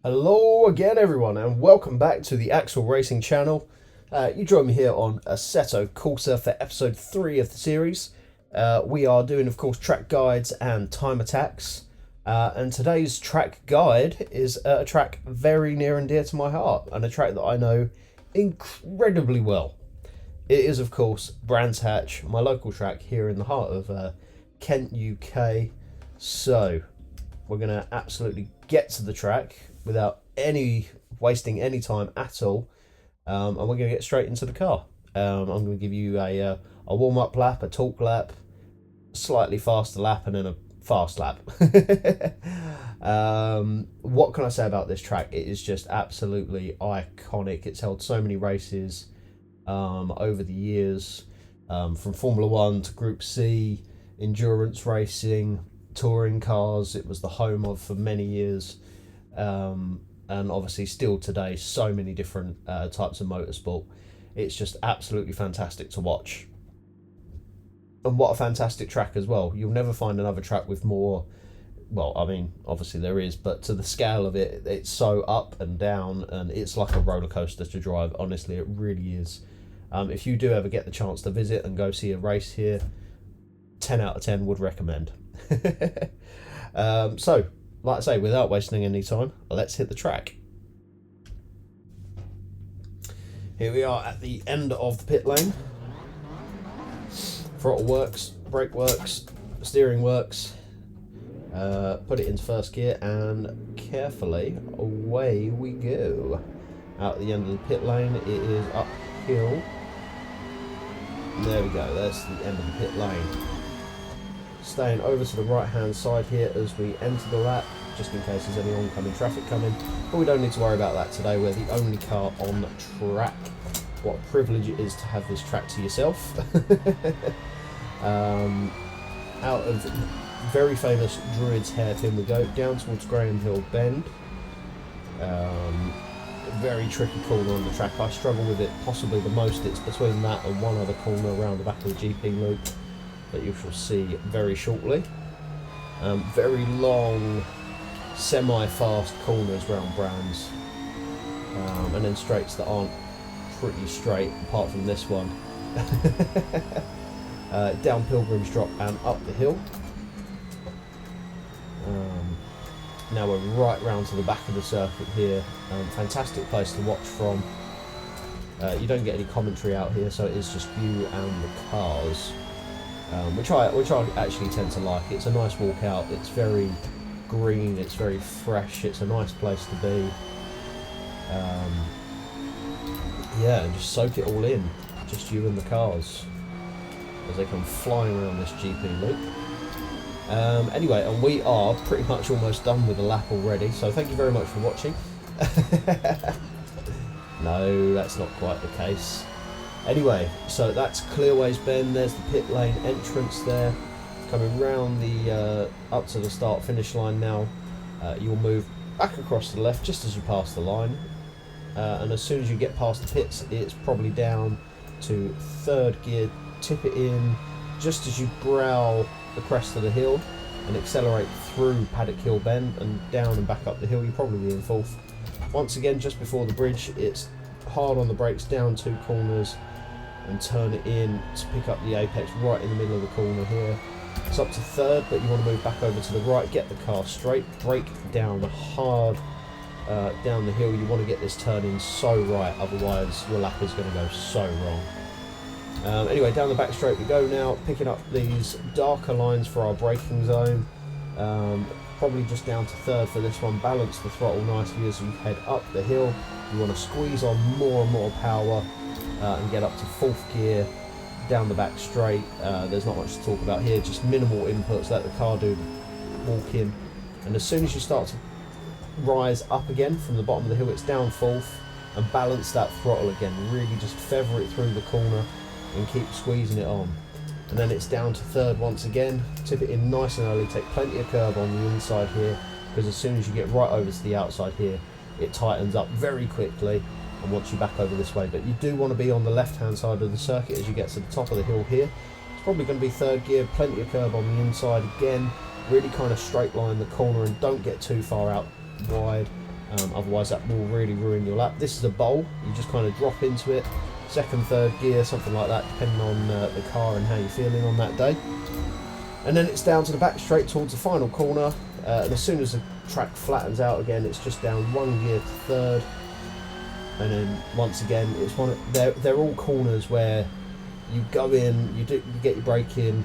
Hello again everyone and welcome back to the Axel Racing channel. You join me here on Assetto Corsa for episode 3 of the series. We are doing of course track guides and time attacks, and today's track guide is a track very near and dear to my heart and a track that I know incredibly well. It is of course Brands Hatch, my local track here in the heart of Kent, UK. So we're going to absolutely get to the track without wasting any time at all, and we're going to get straight into the car. I'm going to give you a warm-up lap, a talk lap, slightly faster lap, and then a fast lap. What can I say about this track? It is just absolutely iconic. It's held so many races over the years, from Formula 1 to Group C, endurance racing, touring cars. It was the home of for many years, and obviously still today so many different types of motorsport. It's just absolutely fantastic to watch, and what a fantastic track as well. You'll never find another track with more, well, I mean obviously there is, but to the scale of it, it's so up and down, and it's like a roller coaster to drive. Honestly, it really is. If you do ever get the chance to visit and go see a race here, 10 out of 10 would recommend. So, like I say, without wasting any time, let's hit the track. Here we are at the end of the pit lane. Throttle works, brake works, steering works. Put it into first gear and carefully away we go. Out at the end of the pit lane, it is uphill. There we go, that's the end of the pit lane. Staying over to the right hand side here as we enter the lap, just in case there's any oncoming traffic coming, but we don't need to worry about that today. We're the only car on track. What a privilege it is to have this track to yourself. Out of very famous Druids hairpin we go, down towards McLaren Hill Bend. Very tricky corner on the track. I struggle with it possibly the most. It's between that and one other corner around the back of the GP loop that you shall see very shortly. Very long, semi-fast corners round Brands, and then straights that aren't pretty straight, apart from this one. Down Pilgrim's Drop and up the hill. Now we're right round to the back of the circuit here. Fantastic place to watch from. You don't get any commentary out here, so it is just you and the cars. Which I actually tend to like. It's a nice walk out. It's very green. It's very fresh. It's a nice place to be. Yeah, and just soak it all in. Just you and the cars as they come flying around this GP loop. Anyway, and we are pretty much almost done with the lap already. So thank you very much for watching. No, that's not quite the case. Anyway, so that's Clearways Bend. There's the pit lane entrance there. Coming round the up to the start finish line now. You'll move back across to the left just as you pass the line, and as soon as you get past the pits, it's probably down to third gear. Tip it in just as you brow the crest of the hill and accelerate through Paddock Hill Bend and down and back up the hill. You'll probably be in fourth. Once again, just before the bridge, it's hard on the brakes, down 2 corners and turn it in to pick up the apex right in the middle of the corner here. It's up to third, but you want to move back over to the right, get the car straight, brake down hard down the hill. You want to get this turn in so right, otherwise your lap is going to go so wrong. Anyway, down the back straight we go now, picking up these darker lines for our braking zone. Probably just down to third for this one. Balance the throttle nicely as you head up the hill. You want to squeeze on more and more power and get up to fourth gear down the back straight. There's not much to talk about here, just minimal inputs, let the car do the walk in, and as soon as you start to rise up again from the bottom of the hill, it's down fourth, and balance that throttle again, really just feather it through the corner and keep squeezing it on. And then it's down to third once again, tip it in nice and early, take plenty of curb on the inside here, because as soon as you get right over to the outside here, it tightens up very quickly and wants you back over this way. But you do want to be on the left hand side of the circuit as you get to the top of the hill here. It's probably going to be third gear, plenty of curb on the inside again, really kind of straight line the corner and don't get too far out wide. otherwise that will really ruin your lap. This is a bowl, you just kind of drop into it, second, third gear, something like that, depending on the car and how you're feeling on that day. And then it's down to the back straight towards the final corner, and as soon as the track flattens out again, it's just down 1 gear to third. And then once again, it's they're all corners where you go in, you get your brake in,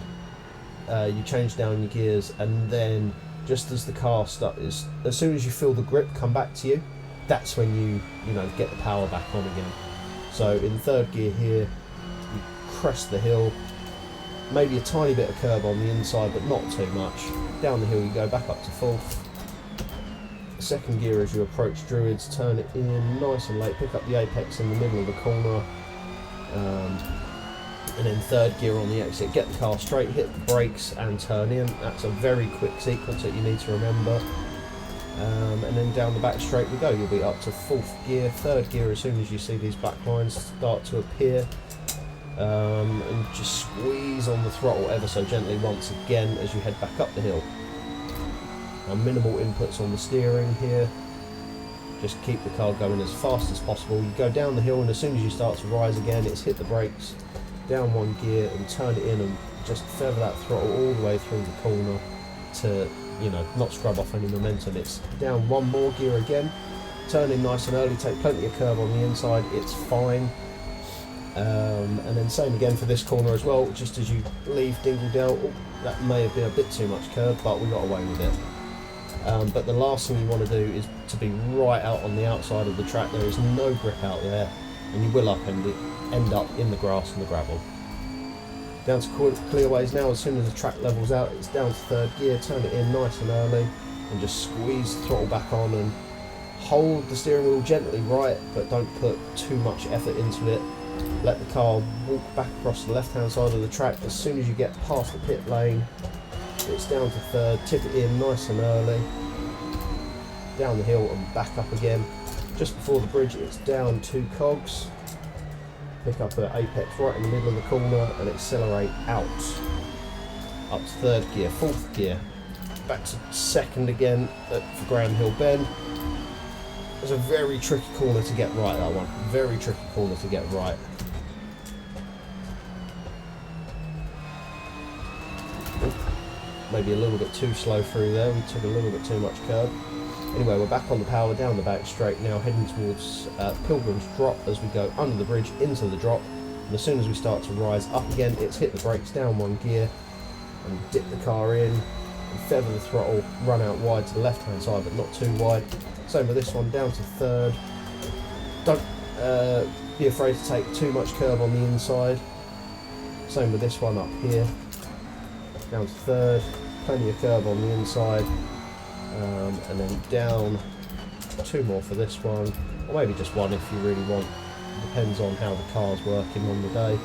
you change down your gears, and then just as the car starts, as soon as you feel the grip come back to you, that's when you get the power back on again. So in third gear here, you crest the hill, maybe a tiny bit of curb on the inside, but not too much. Down the hill you go, back up to fourth. Second gear as you approach Druids, turn it in nice and late, pick up the apex in the middle of the corner, and then third gear on the exit, get the car straight, hit the brakes and turn in. That's a very quick sequence that you need to remember. And then down the back straight we go, you'll be up to fourth gear, third gear as soon as you see these black lines start to appear, and just squeeze on the throttle ever so gently once again as you head back up the hill. Minimal inputs on the steering here, just keep the car going as fast as possible. You go down the hill, and as soon as you start to rise again, it's hit the brakes, down 1 gear and turn it in, and just feather that throttle all the way through the corner to not scrub off any momentum. It's down 1 more gear again, turn in nice and early, take plenty of curb on the inside, it's fine. And then same again for this corner as well, just as you leave Dingledale. Oh, that may have been a bit too much curb, but we got away with it. But the last thing you want to do is to be right out on the outside of the track. There is no grip out there, and you will end up in the grass and the gravel. Down to clearways now. As soon as the track levels out, it's down to third gear, turn it in nice and early, and just squeeze the throttle back on and hold the steering wheel gently right, but don't put too much effort into it. Let the car walk back across the left hand side of the track. As soon as you get past the pit lane, it's down to third, tip it in nice and early, down the hill and back up again. Just before the bridge, it's down 2 cogs, pick up an apex right in the middle of the corner and accelerate out. Up to third gear, fourth gear, back to second again for Paddock Hill Bend. It's a very tricky corner to get right, that one. Very tricky corner to get right. Maybe a little bit too slow through there, we took a little bit too much curb. Anyway, we're back on the power, down the back straight now, heading towards Pilgrim's Drop as we go under the bridge into the drop. And as soon as we start to rise up again, it's hit the brakes, down 1 gear, and dip the car in, and feather the throttle, run out wide to the left hand side, but not too wide. Same with this one, down to third. Don't be afraid to take too much curb on the inside. Same with this one up here. Down to third, plenty of curb on the inside, and then down 2 more for this one, or maybe just 1 if you really want. Depends on how the car's working on the day.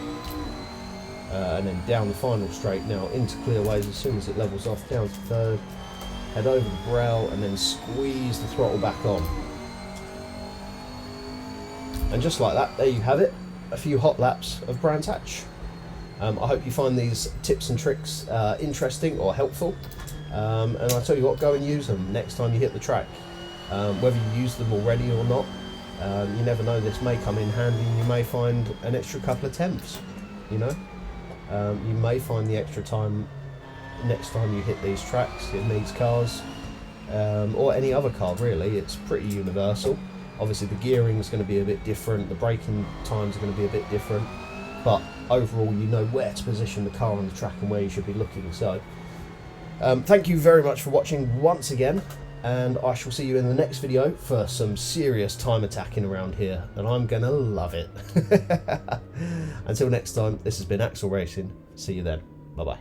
And then down the final straight now into clearways as soon as it levels off, down to third, head over the brow and then squeeze the throttle back on. And just like that, there you have it, a few hot laps of Brands Hatch. I hope you find these tips and tricks interesting or helpful, and I tell you what, go and use them next time you hit the track. Whether you use them already or not, you never know, this may come in handy and you may find an extra couple of tenths, you may find the extra time next time you hit these tracks in these cars, or any other car really. It's pretty universal. Obviously the gearing is going to be a bit different, the braking times are going to be a bit different, but overall you know where to position the car on the track and where you should be looking. So thank you very much for watching once again, and I shall see you in the next video for some serious time attacking around here, and I'm gonna love it. Until next time, this has been Axel Racing. See you then. Bye bye.